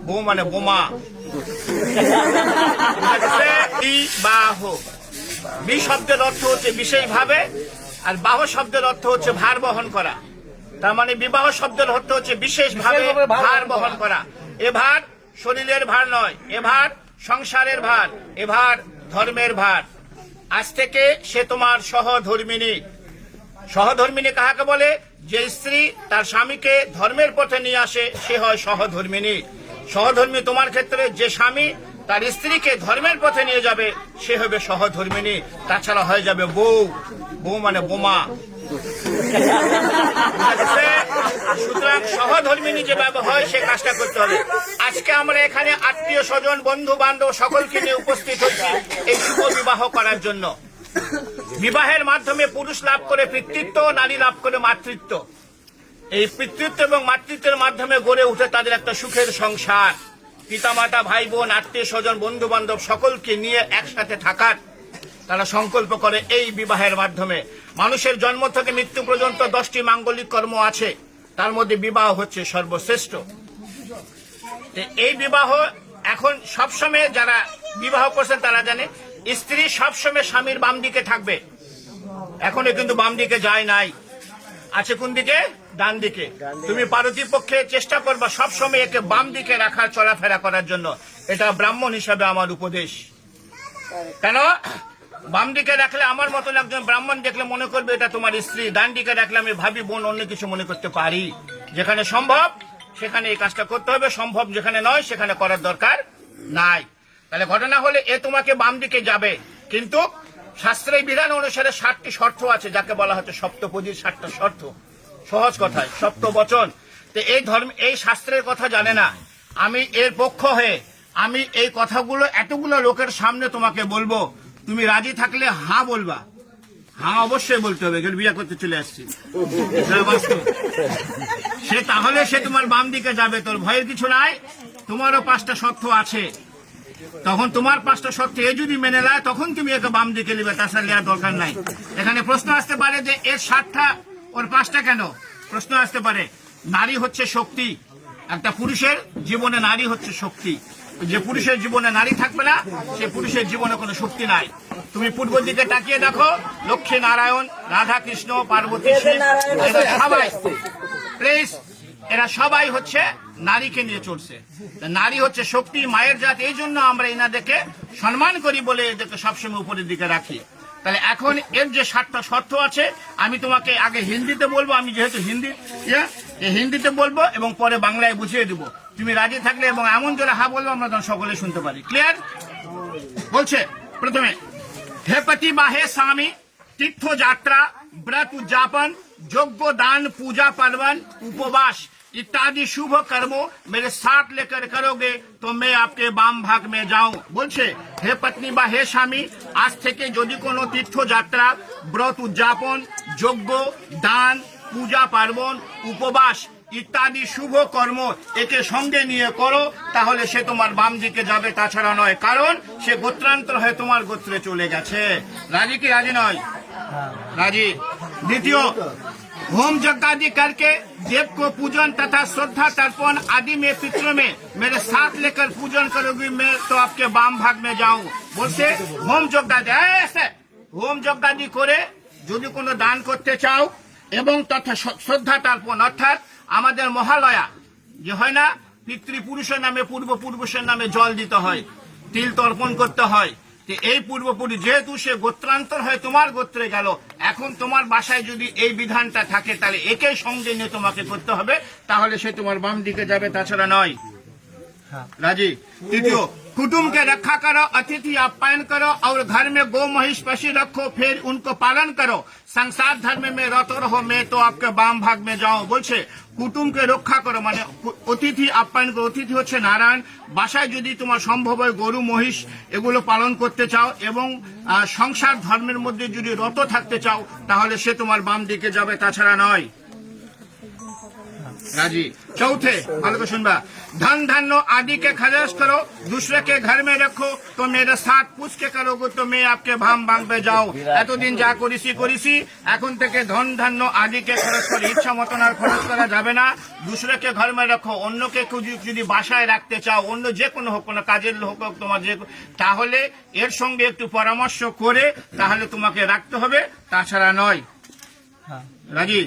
বউ মানে বোমা। বিবাহ, বি শব্দের অর্থ হচ্ছে বিশেষভাবে, আর বাহ শব্দের অর্থ হচ্ছে ভার বহন করা। তার মানে বিবাহ শব্দের অর্থ হচ্ছে বিশেষভাবে ভার বহন করা। এ ভার শরীরের ভার নয়, এ ভার সংসারের ভার, এ ভার ধর্মের ভার। আজ থেকে সে তোমার সহধর্মিনী। সহধর্মিনী কাহাকে বলে? যে স্ত্রী তার স্বামীকে ধর্মের পথে নিয়ে আসে সে হয় সহধর্মিনী। সহধর্মী তোমার ক্ষেত্রে যে স্বামী তার স্ত্রীকে ধর্মের পথে নিয়ে যাবে সে হবে সহধর্মিনী। তাছাড়া হয়ে যাবে বউ, বউ মানে বোমা। সুতরাং সহধর্মিনী যেভাবে হয় সে কাজটা করতে হবে। আজকে আমরা এখানে আত্মীয় স্বজন বন্ধু বান্ধব সকলকে নিয়ে উপস্থিত হচ্ছি এই শুভ বিবাহ করার জন্য। বিবাহের মাধ্যমে পুরুষ লাভ করে পিতৃত্ব, নারী লাভ করে মাতৃত্ব। এই পিতৃত্ব এবং মাতৃত্বের মাধ্যমে গড়ে উঠে তাদের একটা সুখের সংসার। পিতামাতা, ভাই বোন, আত্মীয় স্বজন, বন্ধু বান্ধব সকলকে নিয়ে একসাথে থাকার তারা সংকল্প করে এই বিবাহের মাধ্যমে। মানুষের জন্ম থেকে মৃত্যু পর্যন্ত 10টি মাঙ্গলিক কর্ম আছে, তার মধ্যে বিবাহ হচ্ছে সর্বশ্রেষ্ঠ। এই বিবাহ এখন সবসময় যারা বিবাহ করছেন তারা জানে স্ত্রী সবসময় স্বামীর বাম দিকে থাকবে। এখনো কিন্তু বাম দিকে যায় নাই, আছে কোন দিকে? ডান দিকে। তুমি পারতিপক্ষে চেষ্টা করবা সবসময় একে বাম দিকে রাখার, চলাফেরা করার জন্য। এটা ব্রাহ্মণ হিসাবে আমার উপদেশ। কেন বাম দিকে রাখলে আমার মতন একজন ব্রাহ্মণ দেখলে মনে করবে এটা তোমার স্ত্রী। ডান দিকে রাখলে আমি ভাবি বোন, অন্য কিছু মনে করতে পারি। যেখানে সম্ভব সেখানে এই কাজটা করতে হবে, সম্ভব যেখানে নয় সেখানে করার দরকার নাই। তাহলে ঘটনা হলে এ তোমাকে বাম দিকে যাবে, কিন্তু শাস্ত্রের বিধান অনুসারে 7টি শর্ত আছে, যাকে বলা হচ্ছে সপ্তপদীর 7টা শর্ত। সহজ কথায় সপ্তবচন। তো এই ধর্ম, এই শাস্ত্রের কথা জানে না। আমি এর পক্ষ হয়ে আমি এই কথাগুলো এতগুলো লোকের সামনে তোমাকে বলবো। তুমি রাজি থাকলে হ্যাঁ বলবা। হ্যাঁ অবশ্যই বলতে হবে, বিয়ে করতে চলে আসছি সে, তাহলে সে তোমার বাম দিকে যাবে। তোর ভয়ের কিছু নাই, তোমারও 5টা শর্ত আছে। তখন তোমার 5টা শর্ত এ যদি মেনে নেয় তখন তুমি একে বাম দিকে নেবে, তাছাড়া নেওয়ার দরকার নাই। এখানে প্রশ্ন আসতে পারে যে এর 7টা ওর 5টা কেন? প্রশ্ন আসতে পারে। নারী হচ্ছে শক্তি। একটা পুরুষের জীবনে নারী হচ্ছে শক্তি। যে পুরুষের জীবনে নারী থাকবে না সে পুরুষের জীবনে কোনো শক্তি নাই। তুমি পূর্ব দিকে তাকিয়ে দেখো, লক্ষ্মী নারায়ণ, রাধা কৃষ্ণ, পার্বতী, এরা সবাই প্লিজ, এরা সবাই হচ্ছে নারীকে নিয়ে চলছে। নারী হচ্ছে শক্তি, মায়ের জাত। এই জন্য আমরা এনাদেরকে সম্মান করি বলে এদেরকে সবসময় উপরের দিকে রাখি। তাহলে এখন এর যে 7টা শর্ত আছে আমি তোমাকে আগে হিন্দিতে বলবো, আমি যেহেতু হিন্দিতে বলবো এবং পরে বাংলায় বুঝিয়ে দেবো। তুমি রাজি থাকলে এবং এমন জোরে হা বলবো আমরা তখন সকলে শুনতে পারি। ক্লিয়ার? বলছে প্রথমে, হে পতি বা হে স্বামী, তীর্থ যাত্রা, व्रत उद्यापन, यज्ञ दान, पूजा पार्वन, उपवास इत्यादि शुभ कर्मों मेरे साथ लेकर करोगे तो मैं आपके बाम भाग में जाऊं। বলছে হে পত্নী বা হে স্বামী, আজ থেকে যদি কোনো তীর্থযাত্রা, ব্রত উদযাপন, যজ্ঞ দান, পূজা পার্বণ, উপবাস ইত্যাদি শুভ কর্ম একে সঙ্গে নিয়ে করো, তাহলে সে তোমার বাম দিকে যাবে, তাছাড়া নয়। কারণ সে গোত্রান্তর হয়ে তোমার গোত্রে চলে গেছে। রাজি কি রাজি নয়? राजी। द्वितीय, होम यज्ञ आदि करके देव को पूजन तथा श्रद्धा तर्पण आदि में पितरों में मेरे साथ लेकर पूजन करोगी, मैं तो आपके बाम भाग में जाऊं। बोलते होम यज्ञ आदि, ऐसे होम यज्ञ आदि करे যদি কোনো দান করতে চাও এবং তথা শ্রদ্ধা তর্পণ, অর্থাৎ আমাদের মহালয়া যে হয় না, পিতৃপুরুষের নামে পূর্বপুরুষের নামে জল দিতে হয়, তিল তর্পণ করতে হয়। এই পূর্বপুরুষ যেহেতু সে গোত্রান্তর হয়ে তোমার গোত্রে গেল, এখন তোমার বাসায় যদি এই বিধানটা থাকে তাহলে একে সঙ্গে নিয়ে তোমাকে করতে হবে, তাহলে সে তোমার বাম দিকে যাবে, তাছাড়া নয়। राजी। तृतीय, कुटुंब के रखा करो, अतिथि आप्यायन करो और घर में गौ महिष पशु रखो, फिर उनको पालन करो। संसार धर्म में रत रहो, मैं तो आपके बाम भाग में जाऊं। बोलছে কুটুমকে রক্ষা করো, মানে অতিথি আপ্যায়ন করো। অতিথি হচ্ছে নারায়ণ। বাসায় যদি তোমার সম্ভব হয় গরু মহিষ এগুলো পালন করতে চাও এবং সংসার ধর্মের মধ্যে যদি রত থাকতে চাও, তাহলে সে তোমার বাম দিকে যাবে, তাছাড়া নয়। राजी। चौथे ভালো করে শুনবা, धन धान्य आदि के खर्च करो, दूसरे के घर में रखो, तो मेरे साथ पूछ के करोगे तो मैं आपके भाम भांग पे जाओ। এতদিন যা করেছি এখন থেকে ধন ধান্য আদিকে খরচ করে ইচ্ছা মতন আর খরচ করা যাবে না। দুসরেকে ঘর মে রাখো, অন্যকে যদি বাসায় রাখতে চাও, অন্য যে কোনো হোক, কোনো কাজের হোক তোমার যে, তাহলে এর সঙ্গে একটু পরামর্শ করে তাহলে তোমাকে রাখতে হবে, তাছাড়া নয়। রাজি।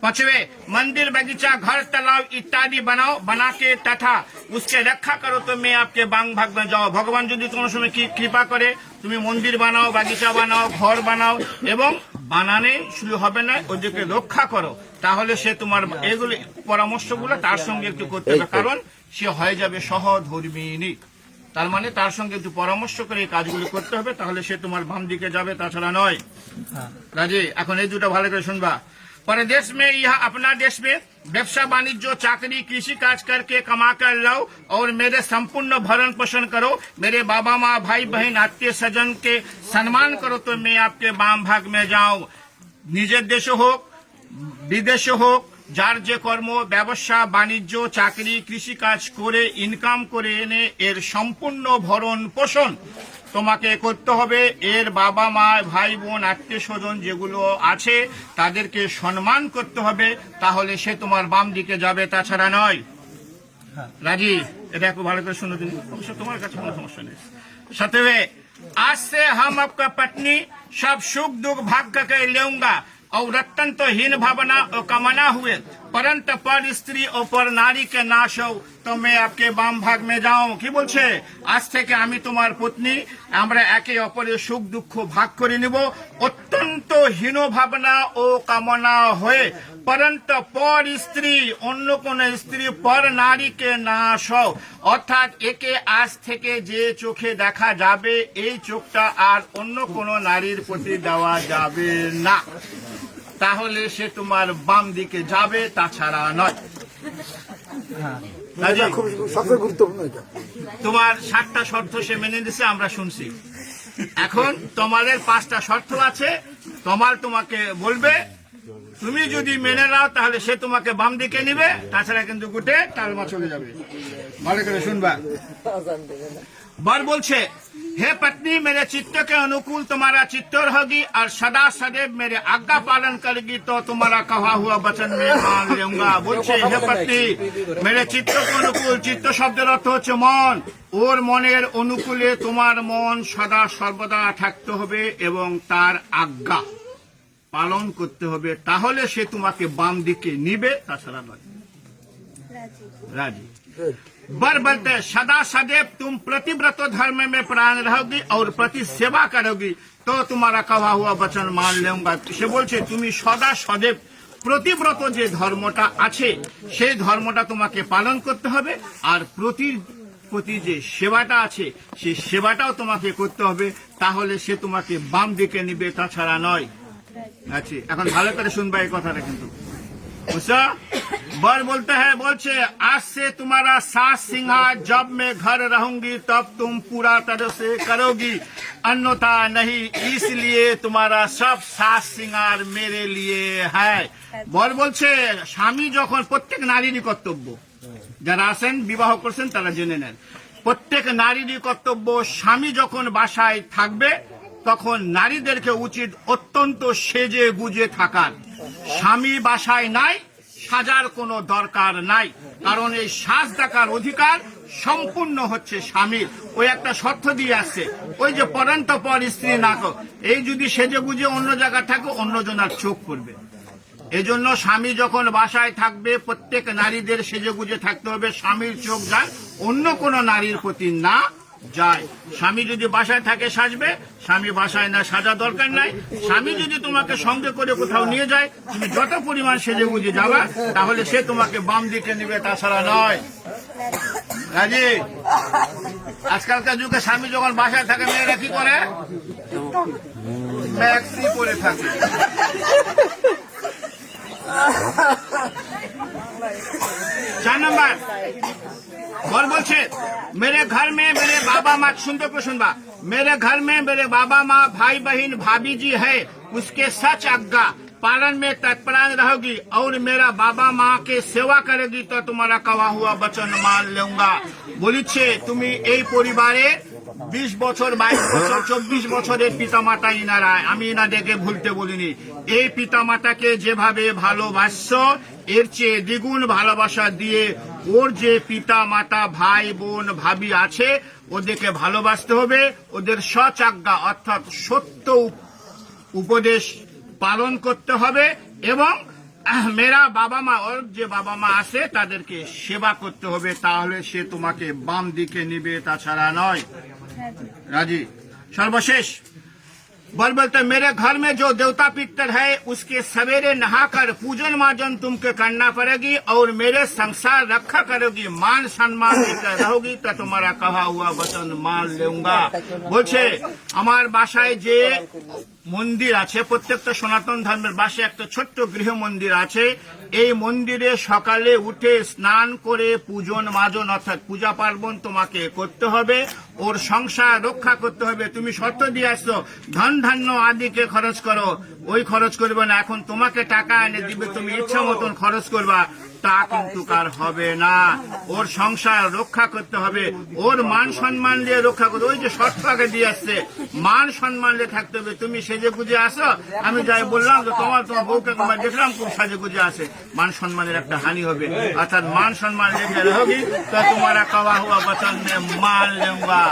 पांचवें, मंदिर बगीचा घर तालाब इत्यादि बनाओ, बना के तथा उसके रक्षा करो तो मैं आपके बांग भाग में जाओ। भगवान যদি কোনো সময় কৃপা করে তুমি মন্দির বানাও, বাগিচা বানাও, ঘর বানাও এবং বানানে শুরু হবে না, ওদেরকে রক্ষা করো, তাহলে সে তোমার এগুলো পরামর্শগুলো তার সঙ্গে একটু করতে হবে, কারণ সে হয়ে যাবে সহধর্মিণী। তার মানে তার সঙ্গে একটু পরামর্শ করে এই কাজগুলো করতে হবে, তাহলে সে তোমার বাম দিকে যাবে, তাছাড়া নয়। রাজি। এখন এই দুটো ভালো করে শুনবা। परदेश में यह अपना देश में व्यवसाय वाणिज्य चाकरी कृषि काज करके कमा कर लाओ और मेरे संपूर्ण भरण पोषण करो, मेरे बाबा माँ भाई बहन आत्मीय स्वजन के सम्मान करो तो मैं आपके वाम भाग में जाऊं। निजेर देश होक विदेश होक, যার যে কর্ম ব্যবসা বাণিজ্য চাকরি কৃষি কাজ করে ইনকাম করে এনে এর সম্পূর্ণ ভরণ পোষণ তোমাকে করতে হবে। এর বাবা মা ভাই বোন আত্মীয় স্বজন যেগুলো আছে তাদেরকে সম্মান করতে হবে, তাহলে সে তোমার বাম দিকে যাবে, তাছাড়া নয়। রাজি। এটা একটু ভালো করে শুনো তুমি, অবশ্য তোমার কাছে কোনো সমস্যা নেই। সাতवें, आज से हम आपका पत्नी सब सुख दुख भाग कर लेऊंगा और रत्न तो हीन भावना और कामना हुए, परंतु पर स्त्री और पर नारी के नाश हो तो मैं आपके बाम भाग में जाऊं। কি বলছে? আজ থেকে আমি তোমার পত্নী, আমরা একে অপরের সুখ দুঃখ ভাগ করে নিব, অত্যন্ত হীন ভাবনা ও কামনা হয়ে, परंतु पर স্ত্রী অন্য কোন স্ত্রী পর নারীকে নাশ হও, অর্থাৎ একে আজ থেকে যে চোখে দেখা যাবে এই চোখটা আর অন্য কোন নারীর প্রতি দেওয়া যাবে না, তাহলে সে তোমার বাম দিকে যাবে, তাছাড়া নয়। তোমার 7টা শর্ত সে মেনে নিছে, আমরা শুনছি। এখন তোমাদের 5টা শর্ত আছে, তোমাকে বলবে, তুমি যদি মেনে নাও তাহলে সে তোমাকে বাম দিকে নিবে, তাছাড়া কিন্তু গুটে টালমা চলে যাবে। ভালো করে শুনবা। बर বলছে, हे पत्नी मेरे चित्त के अनुकूल तुम्हारा चित्त रहेगी और सदा सदैव मेरे आज्ञा पालन करेगी तो तुम्हारा कहा हुआ वचन में मान लूंगा। বলছে, হে पत्नी मेरे चित्त के अनुकूल, चित्त শব্দের অর্থ হচ্ছে মন, ওর মনের অনুকূলে তোমার মন সদা সর্বদা থাকতে হবে এবং তার আজ্ঞা পালন করতে হবে, তাহলে সে তোমাকে বাম দিকে নিবে, তাছাড়া নয়। রাজি। बर बोलते, सदा सदैव तुम प्रतिव्रत धर्म में प्राण रहोगी और प्रति सेवा करोगी तो तुम्हारा कहा हुआ वचन मान लूंगा। সে বলছে তুমি সদা সदैव প্রতিব্রত যে ধর্মটা আছে সেই ধর্মটা তোমাকে পালন করতে হবে, আর প্রতি যে সেবাটা আছে সেই সেবাটাও তোমাকে করতে হবে, তাহলে সে তোমাকে বাম দিকে নিবে, তাছাড়া নয়। আচ্ছা, এখন ভালো করে শুনবা এই কথাটা কিন্তু। বুঝছো? बर बोलते हैं, बोलছে, आज से तुम्हारा सास सिंहार जब मैं घर रहूंगी तब तुम पूरा तरह से करोगी, अन्यथा नहीं, इसलिए तुम्हारा सब सास सिंगार मेरे लिए है। बर বলছে, স্বামী যখন, প্রত্যেক নারীরই কর্তব্য, যারা আছেন বিবাহ করছেন তারা জেনে নেন, প্রত্যেক নারীরই কর্তব্য, স্বামী যখন বাসায় থাকবে তখন নারীদেরকে উচিত অত্যন্ত সেজে গুজে থাকার। স্বামী বাসায় নাই, সাজার কোনো দরকার নাই, কারণ এই সাজ দেখার অধিকার সম্পূর্ণ হচ্ছে স্বামীর। ওই একটা শর্ত দিয়ে আসছে, ওই যে পরন্ত পর স্ত্রী না কর, এই যদি সেজে গুজে অন্য জায়গায় থাকে অন্যজনের চোখ পড়বে। এজন্য স্বামী যখন বাসায় থাকবে প্রত্যেক নারীদের সেজে গুজে থাকতে হবে, স্বামীর চোখ যায় অন্য কোনো নারীর প্রতি না যায়। স্বামী যদি বাসায় থাকে সাজবে, স্বামী বাসায় না সাজা দরকার নাই। স্বামী যদি তোমাকে সঙ্গে করে কোথাও নিয়ে যায়, তুমি যত পরিমাণ সেজে গুজে যাবা তাহলে সে তোমাকে বাম দিকে নিবে, তাছাড়া নয়। রাজি। আজকালকার যুগে স্বামী যখন বাসায় থাকে মেয়েরা কি করে? ম্যাক্সি পরে থাকে। 4 नंबर और बोलছে, मेरे घर में मेरे बाबा माँ, सुनते को सुनबा, मेरे घर में मेरे बाबा माँ भाई बहन भाभी जी है, उसके सच आज्ञा पालन में तत्परायण रहोगी और मेरा बाबा माँ के सेवा करेगी तो तुम्हारा कहा हुआ वचन मान लूंगा। বলিছে তুমি এই পরিবারে 20 বছর 22 বছর 24 বছরের পিতামাতা ইনারা, আমি ইনাদেরকে ভুলতে বলিনি। এই পিতামাতাকে যেভাবে ভালোবাসছো এর চেয়ে দ্বিগুণ ভালোবাসা দিয়ে ওর যে পিতা মাতা ভাই বোন ভাবি আছে ওদেরকে ভালোবাসতে হবে, ওদের সচাজ্ঞা অর্থাৎ সত্য উপদেশ পালন করতে হবে এবং মেরা বাবা মা ওর যে বাবা মা আছে তাদেরকে সেবা করতে হবে, তাহলে সে তোমাকে বাম দিকে নিবে, তাছাড়া নয়। রাজি। সর্বশেষ बोलते मेरे घर में जो देवता पितर है उसके सवेरे नहाकर पूजन मार्जन तुमको करना पड़ेगी और मेरे संसार रखा करोगी, मान सम्मान देकर रहोगी तो तुम्हारा कहा हुआ वचन मान लूंगा। বলছে আমার বাসায় যে মন্দির আছে, প্রত্যেকটা সনাতন ধর্মের বাসায় একটা ছোট্ট গৃহ মন্দির আছে, এই মন্দিরে সকালে উঠে স্নান করে পূজন মাজন অর্থাৎ পূজা পার্বণ তোমাকে করতে হবে, ওর সংসার রক্ষা করতে হবে। তুমি শর্ত দিয়ে আসছো ধন ধান্য আদিকে খরচ করো, ওই খরচ করবে না, এখন তোমাকে টাকা এনে দিবে, তুমি ইচ্ছা মতন খরচ করবা, তা কিন্তু কার হবে না। ওর সংসার রক্ষা করতে হবে, ওর মান সম্মান দিয়ে রক্ষা করতে, ওই যে শর্ত আগে দিয়ে আসছে মান সম্মান দিয়ে থাকতে হবে। তুমি সেজে গুজে আসো, আমি যাই বললাম যে তোমার বউকে দেখলাম খুব সাজে গুজে আসে, মান সম্মানের একটা হানি হবে। অর্থাৎ মান সম্মান রেখে রहोगी তো তোমারা कहा हुआ वचन में मान लूंगा।